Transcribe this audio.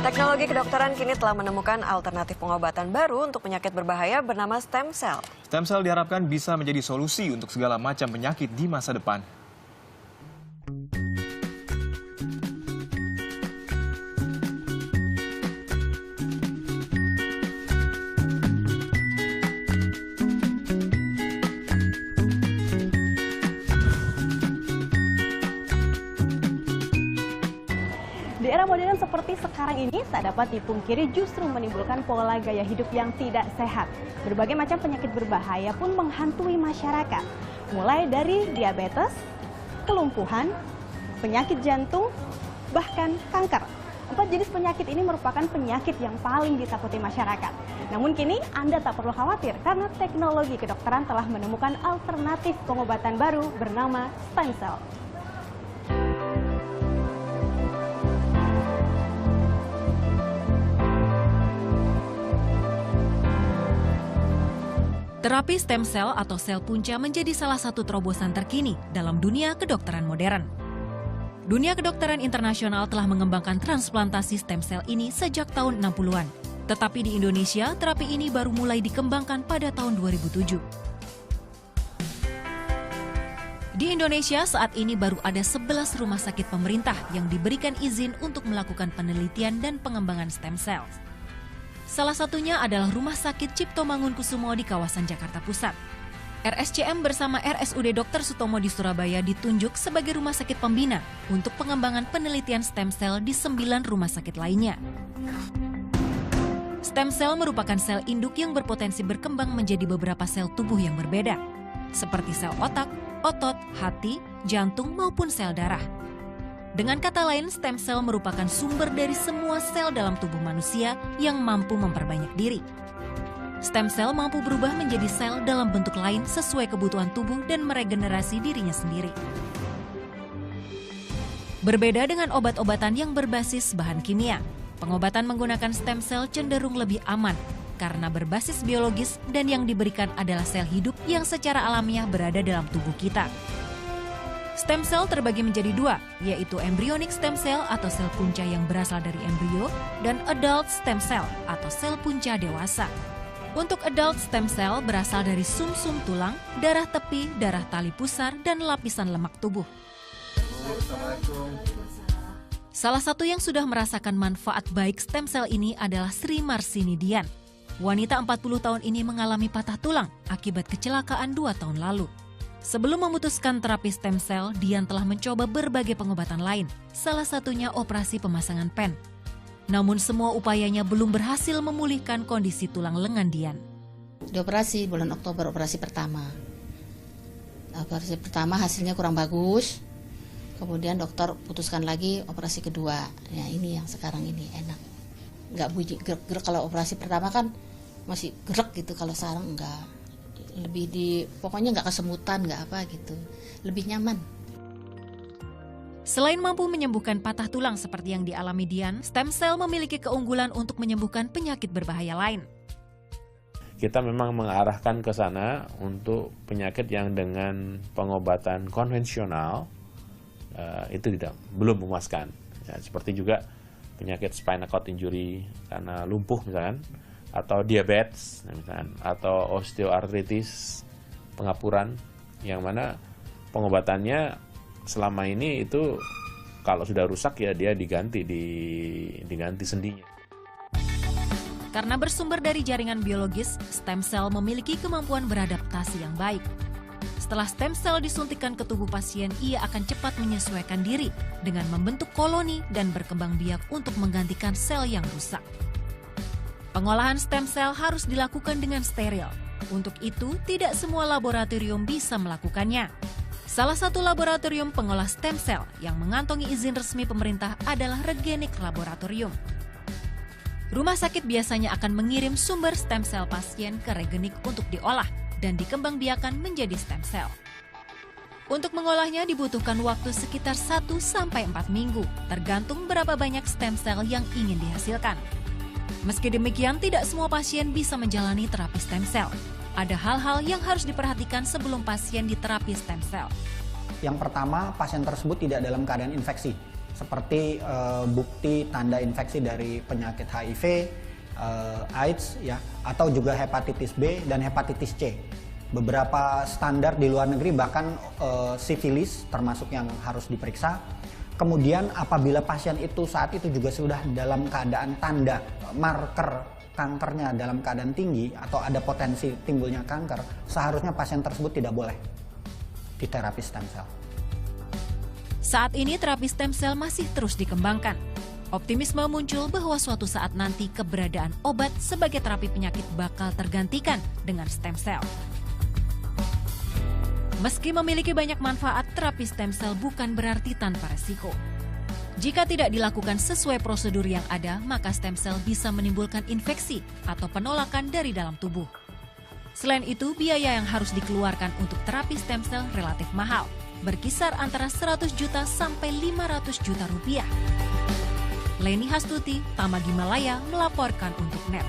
Teknologi kedokteran kini telah menemukan alternatif pengobatan baru untuk penyakit berbahaya bernama stem cell. Stem cell diharapkan bisa menjadi solusi untuk segala macam penyakit di masa depan. Di era modern seperti sekarang ini, tak dapat dipungkiri justru menimbulkan pola gaya hidup yang tidak sehat. Berbagai macam penyakit berbahaya pun menghantui masyarakat. Mulai dari diabetes, kelumpuhan, penyakit jantung, bahkan kanker. 4 jenis penyakit ini merupakan penyakit yang paling ditakuti masyarakat. Namun kini Anda tak perlu khawatir karena teknologi kedokteran telah menemukan alternatif pengobatan baru bernama stem cell. Terapi stem cell atau sel punca menjadi salah satu terobosan terkini dalam dunia kedokteran modern. Dunia kedokteran internasional telah mengembangkan transplantasi stem cell ini sejak tahun 60-an. Tetapi di Indonesia, terapi ini baru mulai dikembangkan pada tahun 2007. Di Indonesia saat ini baru ada 11 rumah sakit pemerintah yang diberikan izin untuk melakukan penelitian dan pengembangan stem cell. Salah satunya adalah Rumah Sakit Cipto Mangunkusumo di kawasan Jakarta Pusat. RSCM bersama RSUD Dr. Sutomo di Surabaya ditunjuk sebagai rumah sakit pembina untuk pengembangan penelitian stem cell di 9 rumah sakit lainnya. Stem cell merupakan sel induk yang berpotensi berkembang menjadi beberapa sel tubuh yang berbeda, seperti sel otak, otot, hati, jantung maupun sel darah. Dengan kata lain, stem cell merupakan sumber dari semua sel dalam tubuh manusia yang mampu memperbanyak diri. Stem cell mampu berubah menjadi sel dalam bentuk lain sesuai kebutuhan tubuh dan meregenerasi dirinya sendiri. Berbeda dengan obat-obatan yang berbasis bahan kimia, pengobatan menggunakan stem cell cenderung lebih aman karena berbasis biologis dan yang diberikan adalah sel hidup yang secara alamiah berada dalam tubuh kita. Stem cell terbagi menjadi 2, yaitu embryonic stem cell atau sel punca yang berasal dari embrio dan adult stem cell atau sel punca dewasa. Untuk adult stem cell berasal dari sumsum tulang, darah tepi, darah tali pusar, dan lapisan lemak tubuh. Salah satu yang sudah merasakan manfaat baik stem cell ini adalah Sri Marsini Dian. Wanita 40 tahun ini mengalami patah tulang akibat kecelakaan 2 tahun lalu. Sebelum memutuskan terapi stem cell, Dian telah mencoba berbagai pengobatan lain, salah satunya operasi pemasangan pen. Namun semua upayanya belum berhasil memulihkan kondisi tulang lengan Dian. Dioperasi bulan Oktober, operasi pertama. Operasi pertama hasilnya kurang bagus, kemudian dokter putuskan lagi operasi kedua. Ya ini yang sekarang ini enak. Nggak bunyi gerak-gerak, kalau operasi pertama kan masih gerak gitu, kalau sekarang enggak. Lebih pokoknya nggak kesemutan, nggak apa gitu, lebih nyaman. Selain mampu menyembuhkan patah tulang seperti yang dialami Dian, stem cell memiliki keunggulan untuk menyembuhkan penyakit berbahaya lain. Kita memang mengarahkan ke sana untuk penyakit yang dengan pengobatan konvensional itu belum memuaskan. Ya, seperti juga penyakit spinal cord injury karena lumpuh misalkan, atau diabetes, misalkan, atau osteoartritis, pengapuran, yang mana pengobatannya selama ini itu kalau sudah rusak ya dia diganti sendinya. Karena bersumber dari jaringan biologis, stem cell memiliki kemampuan beradaptasi yang baik. Setelah stem cell disuntikkan ke tubuh pasien, ia akan cepat menyesuaikan diri dengan membentuk koloni dan berkembang biak untuk menggantikan sel yang rusak. Pengolahan stem cell harus dilakukan dengan steril. Untuk itu, tidak semua laboratorium bisa melakukannya. Salah satu laboratorium pengolah stem cell yang mengantongi izin resmi pemerintah adalah Regenik Laboratorium. Rumah sakit biasanya akan mengirim sumber stem cell pasien ke Regenik untuk diolah dan dikembangbiakan menjadi stem cell. Untuk mengolahnya dibutuhkan waktu sekitar 1-4 minggu, tergantung berapa banyak stem cell yang ingin dihasilkan. Meski demikian, tidak semua pasien bisa menjalani terapi stem cell. Ada hal-hal yang harus diperhatikan sebelum pasien diterapi stem cell. Yang pertama, pasien tersebut tidak dalam keadaan infeksi. seperti bukti tanda infeksi dari penyakit HIV, AIDS ya, atau juga hepatitis B dan hepatitis C. Beberapa standar di luar negeri bahkan sifilis termasuk yang harus diperiksa. Kemudian apabila pasien itu saat itu juga sudah dalam keadaan tanda marker kankernya dalam keadaan tinggi atau ada potensi timbulnya kanker, seharusnya pasien tersebut tidak boleh diterapi stem cell. Saat ini terapi stem cell masih terus dikembangkan. Optimisme muncul bahwa suatu saat nanti keberadaan obat sebagai terapi penyakit bakal tergantikan dengan stem cell. Meski memiliki banyak manfaat, terapi stem cell bukan berarti tanpa resiko. Jika tidak dilakukan sesuai prosedur yang ada, maka stem cell bisa menimbulkan infeksi atau penolakan dari dalam tubuh. Selain itu, biaya yang harus dikeluarkan untuk terapi stem cell relatif mahal, berkisar antara 100 juta sampai 500 juta rupiah. Leni Hastuti, Tamagimalaya melaporkan untuk NET.